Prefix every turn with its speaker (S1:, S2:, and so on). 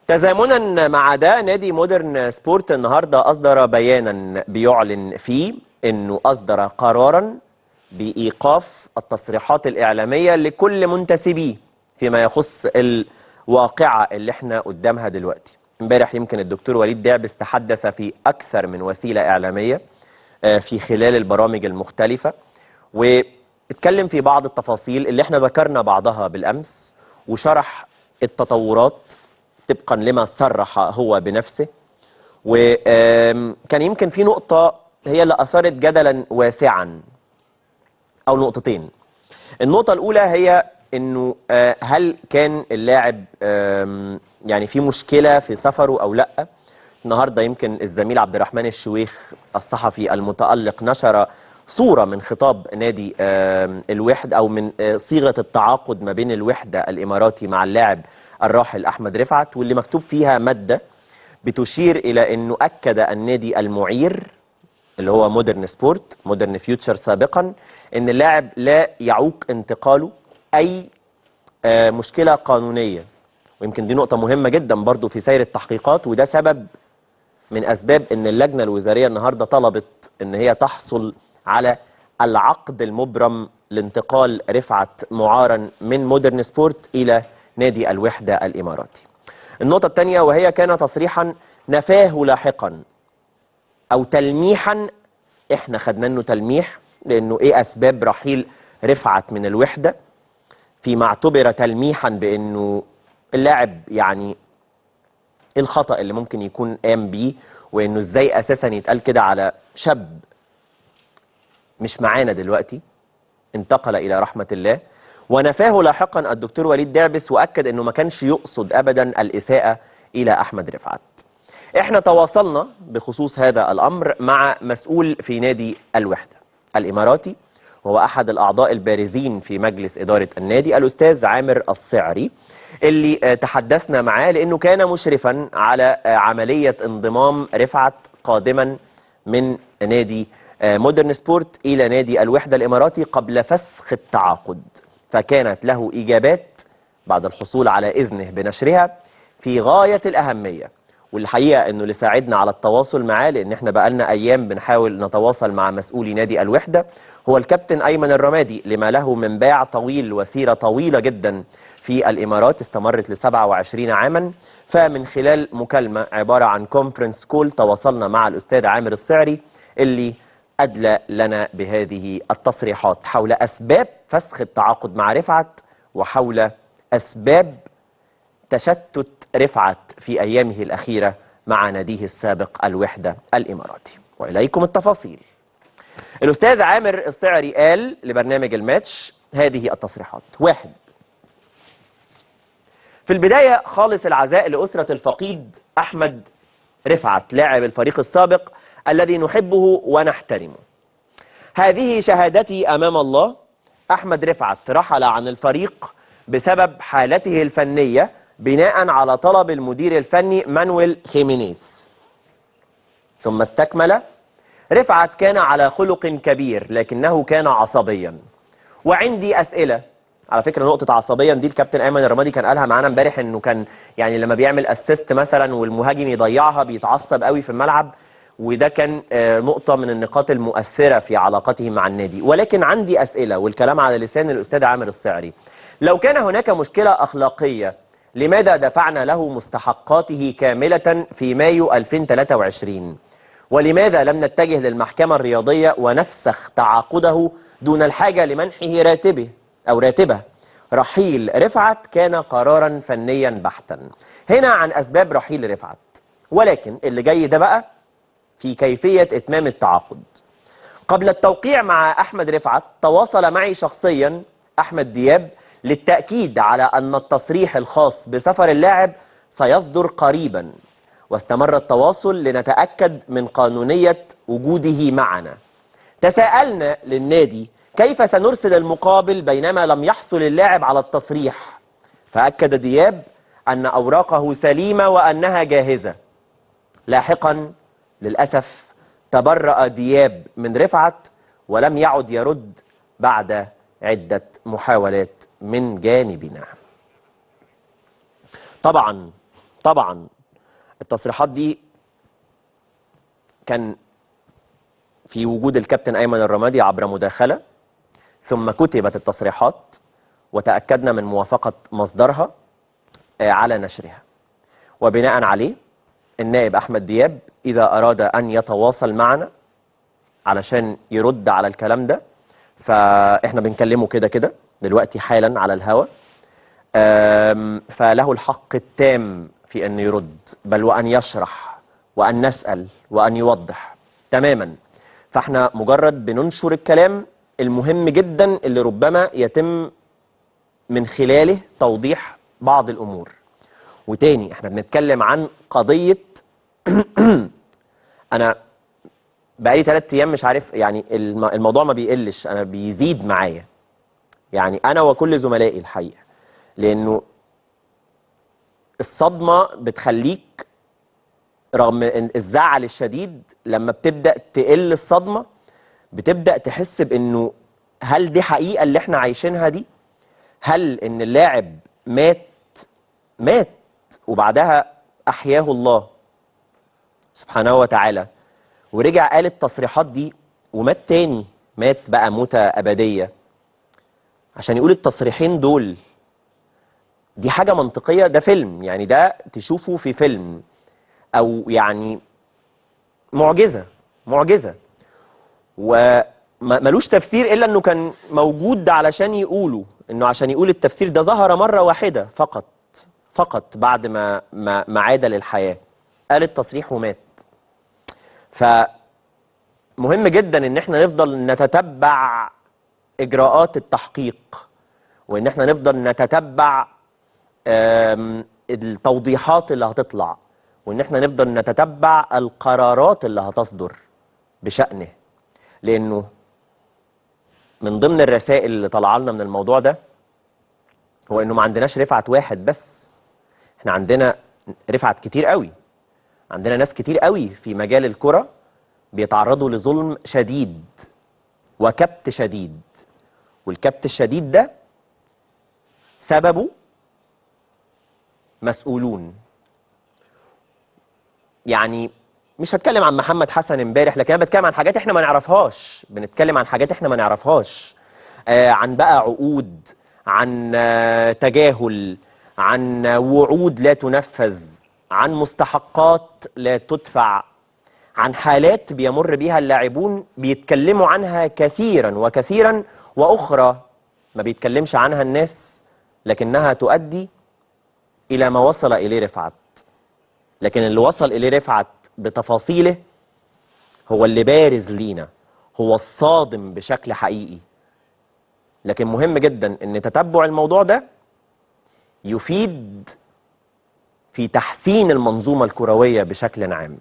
S1: تزامنا مع ده نادي مودرن سبورت النهارده أصدر بيانا بيعلن فيه أنه أصدر قرارا بإيقاف التصريحات الإعلامية لكل منتسبيه فيما يخص الواقعة اللي احنا قدامها دلوقتي. امبارح يمكن الدكتور وليد دعبس تحدث في أكثر من وسيلة إعلامية في خلال البرامج المختلفة، واتكلم في بعض التفاصيل اللي احنا ذكرنا بعضها بالأمس، وشرح التطورات طبقا لما صرح هو بنفسه. وكان يمكن في نقطة هي اللي أثارت جدلا واسعا، أو نقطتين. النقطة الأولى هي أنه هل كان اللاعب يعني في مشكلة في سفره أو لأ؟ النهاردة يمكن الزميل عبد الرحمن الشويخ الصحفي المتألق نشر صورة من خطاب نادي الوحدة، أو من صيغة التعاقد ما بين الوحدة الإماراتي مع اللاعب الراحل أحمد رفعت، واللي مكتوب فيها مادة بتشير إلى أنه أكد النادي المعير اللي هو مودرن سبورت، مودرن فيوتشر سابقا، أن اللاعب لا يعوق انتقاله أي مشكلة قانونية. ويمكن دي نقطة مهمة جدا برضو في سير التحقيقات، وده سبب من أسباب أن اللجنة الوزارية النهاردة طلبت أن هي تحصل على العقد المبرم لانتقال رفعت معارا من مودرن سبورت إلى نادي الوحدة الإماراتي. النقطة الثانية وهي كان تصريحا نفاه لاحقا أو تلميحا، إحنا خدنا أنه تلميح لأنه إيه أسباب رحيل رفعت من الوحدة، فيما اعتبر تلميحا بأنه اللاعب يعني الخطأ اللي ممكن يكون قام بيه، وأنه إزاي أساسا يتقال كده على شاب مش معانا دلوقتي انتقل إلى رحمة الله. ونفاه لاحقا الدكتور وليد دعبس وأكد أنه ما كانش يقصد أبدا الإساءة إلى أحمد رفعت. احنا تواصلنا بخصوص هذا الأمر مع مسؤول في نادي الوحدة الإماراتي، وهو أحد الأعضاء البارزين في مجلس إدارة النادي، الأستاذ عامر الصعري، اللي تحدثنا معاه لأنه كان مشرفا على عملية انضمام رفعت قادما من نادي مودرن سبورت إلى نادي الوحدة الإماراتي قبل فسخ التعاقد، فكانت له إجابات بعد الحصول على إذنه بنشرها في غاية الأهمية. والحقيقة أنه اللي ساعدنا على التواصل معاه، لأن احنا بقالنا أيام بنحاول نتواصل مع مسؤولي نادي الوحدة، هو الكابتن أيمن الرمادي، لما له من باع طويل وسيرة طويلة جدا في الإمارات استمرت ل 27 عاما. فمن خلال مكالمة عبارة عن كونفرنس كول تواصلنا مع الأستاذ عامر الصعري، اللي أدلى لنا بهذه التصريحات حول أسباب فسخ التعاقد مع رفعت، وحول أسباب تشتت رفعت في أيامه الأخيرة مع ناديه السابق الوحدة الإماراتي. وإليكم التفاصيل. الأستاذ عامر الصعري قال لبرنامج الماتش هذه التصريحات: 1. في البداية خالص العزاء لأسرة الفقيد أحمد رفعت لاعب الفريق السابق الذي نحبه ونحترمه. هذه شهادتي أمام الله، أحمد رفعت رحل عن الفريق بسبب حالته الفنية بناء على طلب المدير الفني مانويل خيمينيز. ثم استكمل: رفعت كان على خلق كبير لكنه كان عصبيا، وعندي أسئلة. على فكرة نقطة عصبيا دي الكابتن أيمن الرمادي كان قالها معانا امبارح، انه كان يعني لما بيعمل اسيست مثلا والمهاجم يضيعها بيتعصب قوي في الملعب، وده كان نقطة من النقاط المؤثرة في علاقته مع النادي. ولكن عندي أسئلة، والكلام على لسان الأستاذ عامر الصعري: لو كان هناك مشكلة أخلاقية لماذا دفعنا له مستحقاته كاملة في مايو 2023؟ ولماذا لم نتجه للمحكمة الرياضية ونفسخ تعاقده دون الحاجة لمنحه راتبه؟ رحيل رفعت كان قرارا فنيا بحتا. هنا عن أسباب رحيل رفعت، ولكن اللي جاي ده بقى في كيفية إتمام التعاقد. قبل التوقيع مع أحمد رفعت تواصل معي شخصيا أحمد دياب للتأكيد على أن التصريح الخاص بسفر اللاعب سيصدر قريبا، واستمر التواصل لنتأكد من قانونية وجوده معنا. تساءلنا للنادي كيف سنرسل المقابل بينما لم يحصل اللاعب على التصريح، فأكد دياب أن أوراقه سليمة وأنها جاهزة. لاحقا للأسف تبرأ دياب من رفعت ولم يعد يرد بعد عدة محاولات من جانبنا. طبعا طبعا التصريحات دي كان في وجود الكابتن أيمن الرمادي عبر مداخلة، ثم كتبت التصريحات وتأكدنا من موافقة مصدرها على نشرها. وبناء عليه النائب أحمد دياب إذا أراد أن يتواصل معنا علشان يرد على الكلام ده، فإحنا بنكلمه كده كده دلوقتي حالا على الهوا، فله الحق التام في أن يرد، بل وأن يشرح وأن نسأل وأن يوضح تماما. فإحنا مجرد بننشر الكلام المهم جدا اللي ربما يتم من خلاله توضيح بعض الأمور. وتاني احنا بنتكلم عن قضية أنا بقالي 3 أيام مش عارف، يعني الموضوع ما بيقلش، أنا بيزيد معايا، يعني أنا وكل زملائي الحقيقة، لأنه الصدمة بتخليك رغم الزعل الشديد لما بتبدأ تقل الصدمة بتبدأ تحس بأنه هل دي حقيقة اللي احنا عايشينها دي؟ هل ان اللاعب مات وبعدها أحياه الله سبحانه وتعالى ورجع قال التصريحات دي ومات تاني، مات بقى موتة أبدية عشان يقول التصريحين دول؟ دي حاجة منطقية؟ ده فيلم، يعني ده تشوفه في فيلم، أو يعني معجزة معجزة، وملوش تفسير إلا أنه كان موجود علشان يقوله، أنه عشان يقول التفسير ده ظهر مرة واحدة فقط بعد ما عاد للحياة، قال التصريح ومات. فمهم جدا ان احنا نفضل نتتبع اجراءات التحقيق، وان احنا نفضل نتتبع التوضيحات اللي هتطلع، وان احنا نفضل نتتبع القرارات اللي هتصدر بشأنه، لانه من ضمن الرسائل اللي طلع لنا من الموضوع ده هو انه ما عندناش رفعت واحد بس، احنا عندنا رفعت كتير قوي، عندنا ناس كتير قوي في مجال الكرة بيتعرضوا لظلم شديد وكبت شديد، والكبت الشديد ده سببه مسؤولون. يعني مش هتكلم عن محمد حسن امبارح، لكن انا بتكلم عن حاجات احنا ما نعرفهاش، بنتكلم عن حاجات احنا ما نعرفهاش، عن بقى عقود، عن تجاهل، عن وعود لا تنفذ، عن مستحقات لا تدفع، عن حالات بيمر بيها اللاعبون بيتكلموا عنها كثيرا وكثيرا، وأخرى ما بيتكلمش عنها الناس لكنها تؤدي إلى ما وصل إليه رفعت. لكن اللي وصل إليه رفعت بتفاصيله هو اللي بارز لينا، هو الصادم بشكل حقيقي. لكن مهم جدا أن تتبع الموضوع ده يفيد في تحسين المنظومة الكروية بشكل عام.